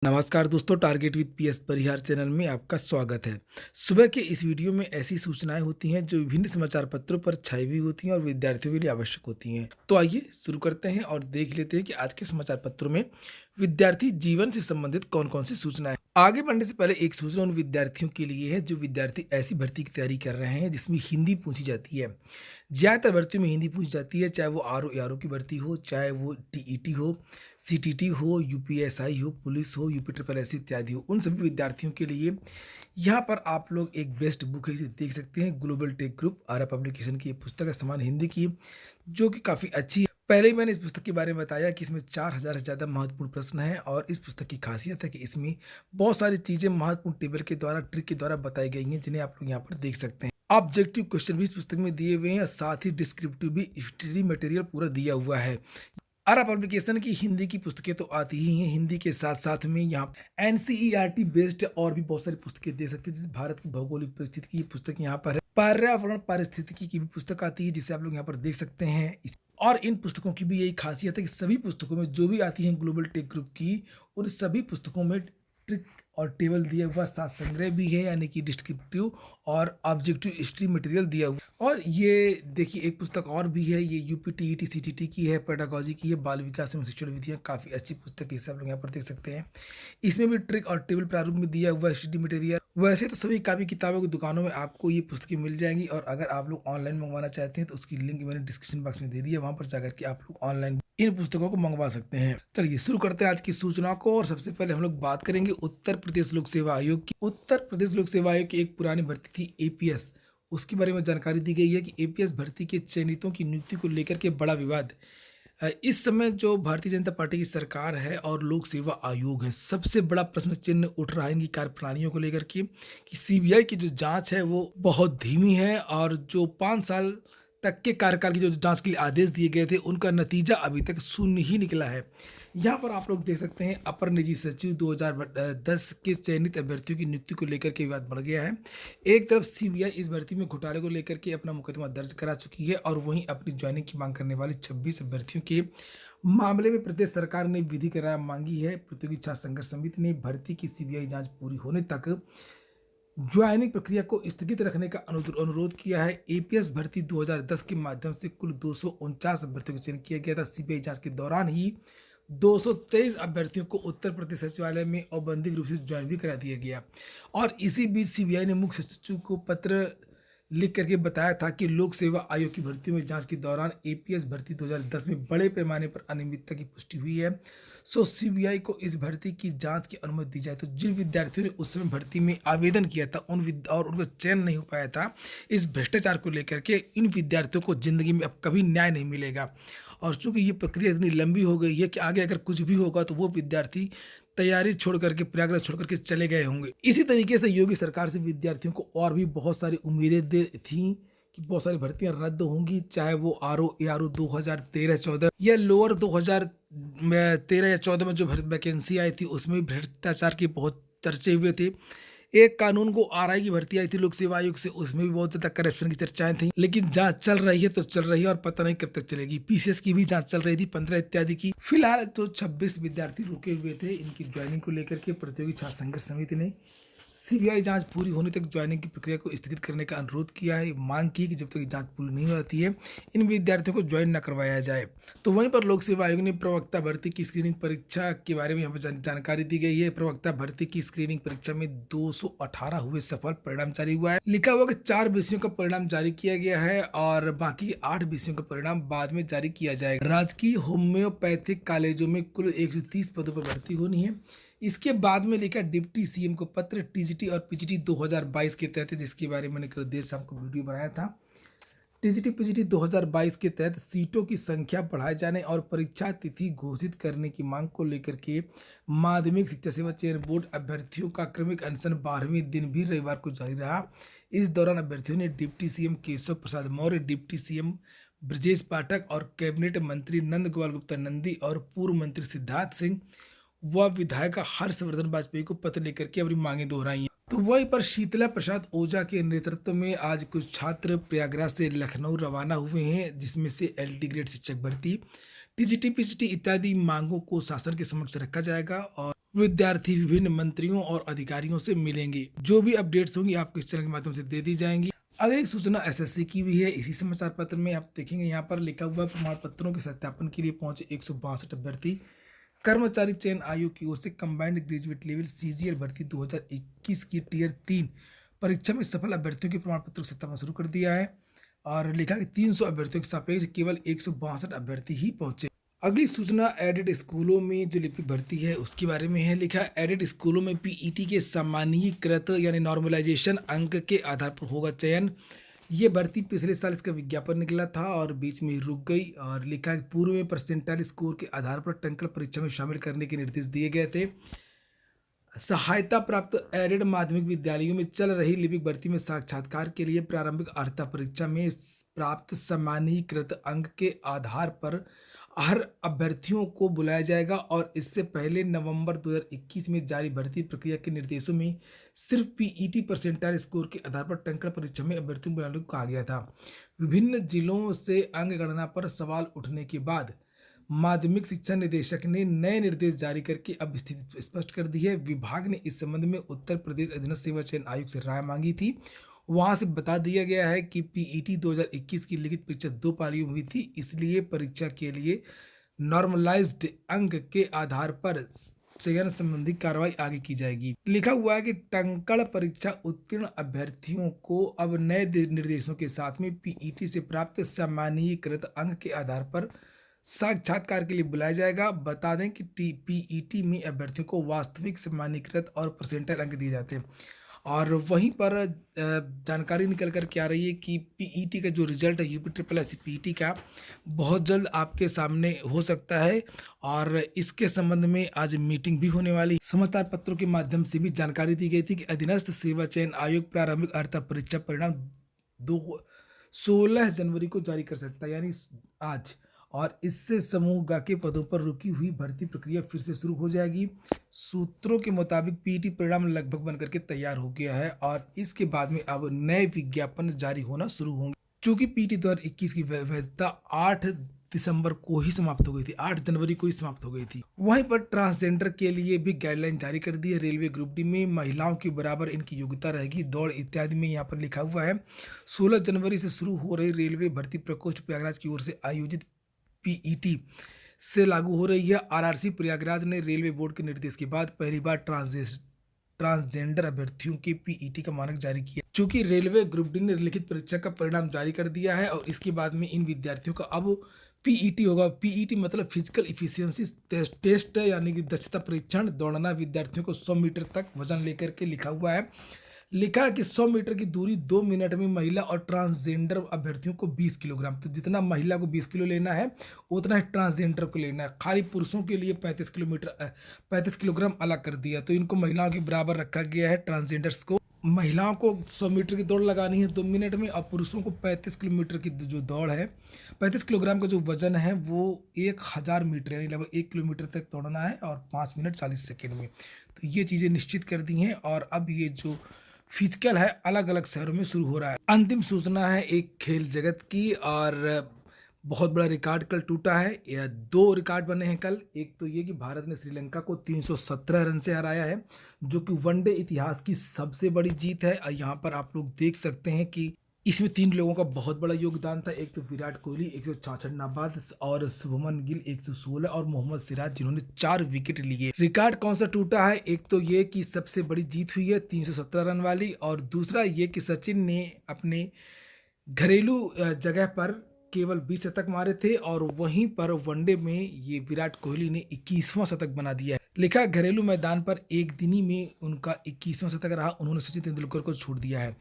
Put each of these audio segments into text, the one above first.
नमस्कार दोस्तों, target with PS Parihar channel में आपका स्वागत है। सुबह के इस वीडियो में ऐसी सूचनाएं होती हैं जो विभिन्न समाचार पत्रों पर छाई हुई होती हैं और विद्यार्थियों के लिए आवश्यक होती हैं। तो आइए शुरू करते हैं और देख लेते हैं कि आज के समाचार पत्रों में विद्यार्थी जीवन से संबंधित कौन-कौन सी सूचनाएं। आगे बढ़ने से पहले एक सूचना उन विद्यार्थियों के लिए है जो विद्यार्थी ऐसी भर्ती की तैयारी कर रहे हैं जिसमें हिंदी पूछी जाती है। ज़्यादातर भर्तियों में हिंदी पूछी जाती है, चाहे वो आरओ एआरओ की भर्ती हो, चाहे वो टीईटी हो, सीटीटी हो, यूपीएसआई हो, पुलिस हो, यूपी ट्रिपल एस इत्यादि हो। उन सभी विद्यार्थियों के लिए यहाँ पर आप लोग एक बेस्ट बुक है इसे देख सकते हैं। ग्लोबल टेक ग्रुप आरा पब्लिकेशन की ये पुस्तक है, समान हिंदी की, जो कि काफ़ी अच्छी है। पहले ही मैंने इस पुस्तक के बारे में बताया कि इसमें 4000 से ज़्यादा महत्वपूर्ण प्रश्न हैं और इस पुस्तक की खासियत है कि इसमें बहुत सारी चीज़ें महत्वपूर्ण टेबल के द्वारा, ट्रिक के द्वारा बताई गई हैं, जिन्हें आप लोग यहाँ पर देख सकते हैं। ऑब्जेक्टिव क्वेश्चन भी इस पुस्तक में दिए हुए हैं, साथ ही डिस्क्रिप्टिव भी स्टडी मटेरियल पूरा दिया हुआ है। आरा पब्लिकेशन की हिंदी की पुस्तकें तो आती ही हैं, हिंदी के साथ साथ में यहाँ एनसीईआरटी बेस्ड और भी बहुत सारी पुस्तकें दे सकते हैं। जैसे भारत की भौगोलिक परिस्थिति की पुस्तक यहाँ पर है, पर्यावरण पारिस्थितिकी की भी पुस्तक आती है जिसे आप लोग यहाँ पर देख सकते हैं। और इन पुस्तकों की भी यही खासियत है कि सभी पुस्तकों में जो भी आती हैं ग्लोबल टेक ग्रुप की, उन सभी पुस्तकों में ट्रिक और टेबल दिया हुआ, साथ संग्रह भी है, यानी कि डिस्क्रिप्टिव और ऑब्जेक्टिव स्टडी मटेरियल दिया हुआ। और ये देखिए एक पुस्तक और भी है, ये यूपी टीईटी सीटीटी की है, पेडागोजी की है, बाल विकास एवं शिक्षण विधियाँ, काफ़ी अच्छी पुस्तक है, इसे आप लोग यहाँ पर देख सकते हैं। इसमें भी ट्रिक और टेबल प्रारूप में दिया हुआ स्टडी मटेरियल। वैसे तो सभी कापी किताबों की दुकानों में आपको ये पुस्तकें मिल जाएंगी और अगर आप लोग ऑनलाइन मंगवाना चाहते हैं तो उसकी लिंक मैंने डिस्क्रिप्शन बॉक्स में दे दी है, वहाँ पर जाकर के आप लोग ऑनलाइन इन पुस्तकों को मंगवा सकते हैं। चलिए शुरू करते हैं आज की सूचना को और सबसे पहले हम लोग बात करेंगे उत्तर प्रदेश लोक सेवा आयोग की। उत्तर प्रदेश लोक सेवा आयोग की एक पुरानी भर्ती थी एपीएस, उसके बारे में जानकारी दी गई है कि एपीएस भर्ती के चयनितों की नियुक्ति को लेकर के बड़ा विवाद इस समय जो भारतीय जनता पार्टी की सरकार है और लोक सेवा आयोग है, सबसे बड़ा प्रश्न चिन्ह उठ रहा है इनकी कार्यप्रणालियों को लेकर के कि सीबीआई की जो जांच है वो बहुत धीमी है और जो 5 साल तक के कार्यकाल की जो जांच के लिए आदेश दिए गए थे उनका नतीजा अभी तक शून्य ही निकला है। यहाँ पर आप लोग देख सकते हैं अपर निजी सचिव 2010 के चयनित अभ्यर्थियों की नियुक्ति को लेकर के विवाद बढ़ गया है। एक तरफ सीबीआई इस भर्ती में घोटाले को लेकर के अपना मुकदमा दर्ज करा चुकी है और वहीं अपनी ज्वाइनिंग की मांग करने वाले 26 अभ्यर्थियों के मामले में प्रदेश सरकार ने विधिक राय मांगी है। प्रतियोगी छात्र संघर्ष समिति ने भर्ती की सीबीआई जांच पूरी होने तक ज्वाइनिंग प्रक्रिया को स्थगित रखने का अनुरोध किया है। एपीएस भर्ती 2010 के माध्यम से कुल 249 अभ्यर्थियों का चयन किया गया था। सीबीआई जांच के दौरान ही 223 अभ्यर्थियों को उत्तर प्रदेश सचिवालय में औपबंधिक रूप से ज्वाइन भी करा दिया गया। और इसी बीच सीबीआई ने मुख्य सचिव को पत्र लिख करके बताया था कि लोक सेवा आयोग की भर्ती में जांच के दौरान एपीएस भर्ती 2010 में बड़े पैमाने पर अनियमितता की पुष्टि हुई है। सो सीबीआई को इस भर्ती की जांच की अनुमति दी जाए। तो जिन विद्यार्थियों ने उस समय भर्ती में आवेदन किया था और उनका चयन नहीं हो पाया था इस भ्रष्टाचार को लेकर के, इन विद्यार्थियों को जिंदगी में अब कभी न्याय नहीं मिलेगा। और चूंकि ये प्रक्रिया इतनी लंबी हो गई है कि आगे अगर कुछ भी होगा तो वो विद्यार्थी तैयारी छोड़ करके, प्रयागराज छोड़ करके चले गए होंगे। इसी तरीके से योगी सरकार से विद्यार्थियों को और भी बहुत सारी उम्मीदें थी कि बहुत सारी भर्तियां रद्द होंगी, चाहे वो आरओ एआरओ 2013-14 या लोअर 2013 या 14 में जो वैकेंसी आई थी उसमें भ्रष्टाचार के बहुत चर्चे हुए थे। एक कानून को आरआई की भर्ती आई थी लोक सेवा आयोग से, उसमें भी बहुत ज्यादा करप्शन की चर्चाएं थी। लेकिन जांच चल रही है तो चल रही है और पता नहीं कब तक चलेगी। पीसीएस की भी जांच चल रही थी 15 इत्यादि की। फिलहाल तो 26 विद्यार्थी रुके हुए थे इनकी ज्वाइनिंग को लेकर के। प्रतियोगी छात्र संघर्ष समिति ने सीबीआई जांच पूरी होने तक ज्वाइनिंग की प्रक्रिया को स्थगित करने का अनुरोध किया है। मांग की कि जब तक जांच पूरी नहीं होती है इन विद्यार्थियों को ज्वाइन न करवाया जाए। तो वहीं पर लोक सेवा आयोग ने प्रवक्ता भर्ती की स्क्रीनिंग परीक्षा के बारे में यहाँ पर जानकारी दी गई है। प्रवक्ता भर्ती की स्क्रीनिंग परीक्षा में 218 हुए सफल, परिणाम जारी हुआ है। लिखा हुआ कि 4 विषयों का परिणाम जारी किया गया है और बाकी 8 विषयों का परिणाम बाद में जारी किया जाएगा। राजकीय होम्योपैथिक कॉलेजों में कुल 130 पदों पर भर्ती होनी है। इसके बाद में लिखा डिप्टी सीएम को पत्र, टीजीटी और पीजीटी 2022 के तहत, जिसके बारे में मैंने कल देर शाम को वीडियो बनाया था। टीजीटी पीजीटी 2022 के तहत सीटों की संख्या बढ़ाए जाने और परीक्षा तिथि घोषित करने की मांग को लेकर के माध्यमिक शिक्षा सेवा चयन बोर्ड अभ्यर्थियों का क्रमिक अनशन 12वें दिन भी रविवार को जारी रहा। इस दौरान अभ्यर्थियों ने deputy CM Keshav Prasad Maurya, deputy CM Brajesh Pathak और कैबिनेट मंत्री नंद गोपाल गुप्ता नंदी और पूर्व मंत्री सिद्धार्थ सिंह व विधायक हर्षवर्धन वाजपेयी को पत्र लेकर के अपनी मांगे दोहराई हैं। तो वहीं पर शीतला प्रसाद ओझा के नेतृत्व में आज कुछ छात्र प्रयागराज से लखनऊ रवाना हुए हैं, जिसमें से एलटी ग्रेड शिक्षक भर्ती, टीजीटी पीजीटी इत्यादि मांगों को शासन के समक्ष रखा जाएगा। विद्यार्थी विभिन्न मंत्रियों और अधिकारियों से मिलेंगे। जो भी अपडेट्स होंगी आपको इस चैनल के माध्यम से दे दी जाएंगी। अगली सूचना एसएससी की भी है। इसी समाचार पत्र में आप देखेंगे, यहाँ पर लिखा हुआ प्रमाण पत्रों के सत्यापन के लिए पहुंचे 162 अभ्यर्थी। कर्मचारी चयन आयोग की ओर से कंबाइंड ग्रेजुएट लेवल सीजीएल भर्ती 2021 की टियर 3 परीक्षा में सफल अभ्यर्थियों के प्रमाण पत्रों का सत्यापन शुरू कर दिया है। और लिखा कि 300 अभ्यर्थियों के सापेक्ष केवल 162 अभ्यर्थी ही पहुंचे। अगली सूचना एडेड स्कूलों में जो लिपिक भर्ती है उसके बारे में है। लिखा एडेड स्कूलों में पीईटी के सामान्यीकृत यानी नॉर्मलाइजेशन अंक के आधार पर होगा चयन। ये भर्ती पिछले साल इसका विज्ञापन निकला था और बीच में रुक गई। और लिखा कि पूर्व में परसेंटाइल स्कोर के आधार पर टंकण परीक्षा में शामिल करने के निर्देश दिए गए थे। सहायता प्राप्त एडेड माध्यमिक विद्यालयों में चल रही लिपिक भर्ती में साक्षात्कार के लिए प्रारंभिक अर्हता परीक्षा में प्राप्त सामान्यीकृत अंक के आधार पर हर अभ्यर्थियों को बुलाया जाएगा। और इससे पहले नवंबर 2021 में जारी भर्ती प्रक्रिया के निर्देशों में सिर्फ पीईटी परसेंटाइल स्कोर के आधार पर टंकण परीक्षा में अभ्यर्थियों को बुलाने को कहा गया था। विभिन्न जिलों से अंक गणना पर सवाल उठने के बाद माध्यमिक शिक्षा निदेशक ने नए निर्देश जारी करके अब स्थिति स्पष्ट कर दी है। विभाग ने इस संबंध में उत्तर प्रदेश अधीनस्थ सेवा चयन आयोग से राय मांगी थी। वहां से बता दिया गया है कि पीईटी 2021 की लिखित परीक्षा 2 पालियों में हुई थी, इसलिए परीक्षा के लिए नॉर्मलाइज्ड अंक के आधार पर चयन संबंधी कार्रवाई आगे की जाएगी। लिखा हुआ है कि टंकण परीक्षा उत्तीर्ण अभ्यर्थियों को अब नए निर्देशों के साथ में पीईटी से प्राप्त सामान्यीकृत अंक के आधार पर साक्षात्कार के लिए बुलाया जाएगा। बता दें कि पीईटी में अभ्यर्थियों को वास्तविक सामान्यीकृत और परसेंटाइल अंक दिए जाते हैं। और वहीं पर जानकारी निकल कर के आ रही है कि पीईटी का जो रिजल्ट है यूपी ट्रिपल एस पीईटी का बहुत जल्द आपके सामने हो सकता है। और इसके संबंध में आज मीटिंग भी होने वाली। समाचार पत्रों के माध्यम से भी जानकारी दी गई थी कि अधीनस्थ सेवा चयन आयोग प्रारंभिक अर्हता परीक्षा परिणाम 16 जनवरी को जारी कर सकता है, यानी आज। और इससे समूह ग के पदों पर रुकी हुई भर्ती प्रक्रिया फिर से शुरू हो जाएगी। सूत्रों के मुताबिक पीईटी परिणाम लगभग बनकर के तैयार हो गया है और इसके बाद में अब नए विज्ञापन जारी होना शुरू होंगे। चूंकि पीईटी 2021 की वैधता 8 दिसंबर को ही समाप्त हो गई थी, 8 जनवरी को ही समाप्त हो गई थी। वहीं पर ट्रांसजेंडर के लिए भी गाइडलाइन जारी कर दी है। रेलवे ग्रुप डी में महिलाओं के बराबर इनकी योग्यता रहेगी, दौड़ इत्यादि में यहाँ पर लिखा हुआ है। 16 जनवरी से शुरू हो रही रेलवे भर्ती प्रकोष्ठ प्रयागराज की ओर से आयोजित पीईटी से लागू हो रही है। आरआरसी प्रयागराज ने रेलवे बोर्ड के निर्देश के बाद पहली बार ट्रांसजेंडर अभ्यर्थियों के पीईटी का मानक जारी किया। चूंकि रेलवे ग्रुप डी ने लिखित परीक्षा का परिणाम जारी कर दिया है और इसके बाद में इन विद्यार्थियों का अब पीईटी होगा। पीईटी मतलब फिजिकल इफिशियंसी टेस्ट, यानी कि दक्षता परीक्षण। दौड़ना विद्यार्थियों को 100 मीटर तक वजन लेकर के लिखा हुआ है। लिखा है कि 100 मीटर की दूरी 2 मिनट में महिला और ट्रांसजेंडर अभ्यर्थियों को 20 किलोग्राम। तो जितना महिला को 20 किलो लेना है उतना ही ट्रांसजेंडर को लेना है। खाली पुरुषों के लिए 35 किलोग्राम अलग कर दिया। तो इनको महिलाओं के बराबर रखा गया है। ट्रांसजेंडर्स को, महिलाओं को 100 मीटर की दौड़ लगानी है 2 मिनट में और पुरुषों को 35 किलोमीटर की जो दौड़ है, 35 किलोग्राम का जो वजन है वो 1000 मीटर यानी लगभग 1 किलोमीटर तक दौड़ना है और 5 मिनट 40 सेकेंड में। तो ये चीज़ें निश्चित कर दी हैं और अब ये जो फिजिकल है अलग अलग शहरों में शुरू हो रहा है। अंतिम सूचना है एक खेल जगत की और बहुत बड़ा रिकॉर्ड कल टूटा है। या 2 रिकॉर्ड बने हैं कल। एक तो ये कि भारत ने श्रीलंका को 317 रन से हराया है, जो कि वनडे इतिहास की सबसे बड़ी जीत है। और यहाँ पर आप लोग देख सकते हैं कि इसमें 3 लोगों का बहुत बड़ा योगदान था। एक तो विराट कोहली 166 नाबाद और शुभमन गिल 116 और मोहम्मद सिराज जिन्होंने 4 विकेट लिए। रिकॉर्ड कौन सा टूटा है? एक तो ये कि सबसे बड़ी जीत हुई है 317 रन वाली, और दूसरा ये कि सचिन ने अपने घरेलू जगह पर केवल 20 शतक मारे थे और वहीं पर वनडे में ये विराट कोहली ने 21वां शतक बना दिया है। लिखा घरेलू मैदान पर एक दिनी में उनका 21वां शतक रहा। उन्होंने सचिन तेंदुलकर को छोड़ दिया है।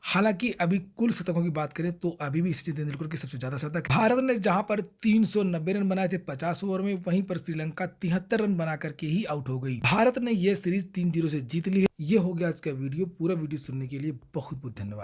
हालांकि अभी कुल शतकों की बात करें तो अभी भी सचिन तेंदुलकर के सबसे ज्यादा शतक। भारत ने जहां पर 390 रन बनाए थे 50 ओवर में, वहीं पर श्रीलंका 73 रन बना करके ही आउट हो गई। भारत ने यह सीरीज 3-0 से जीत ली है। ये हो गया आज का वीडियो। पूरा वीडियो सुनने के लिए बहुत बहुत धन्यवाद।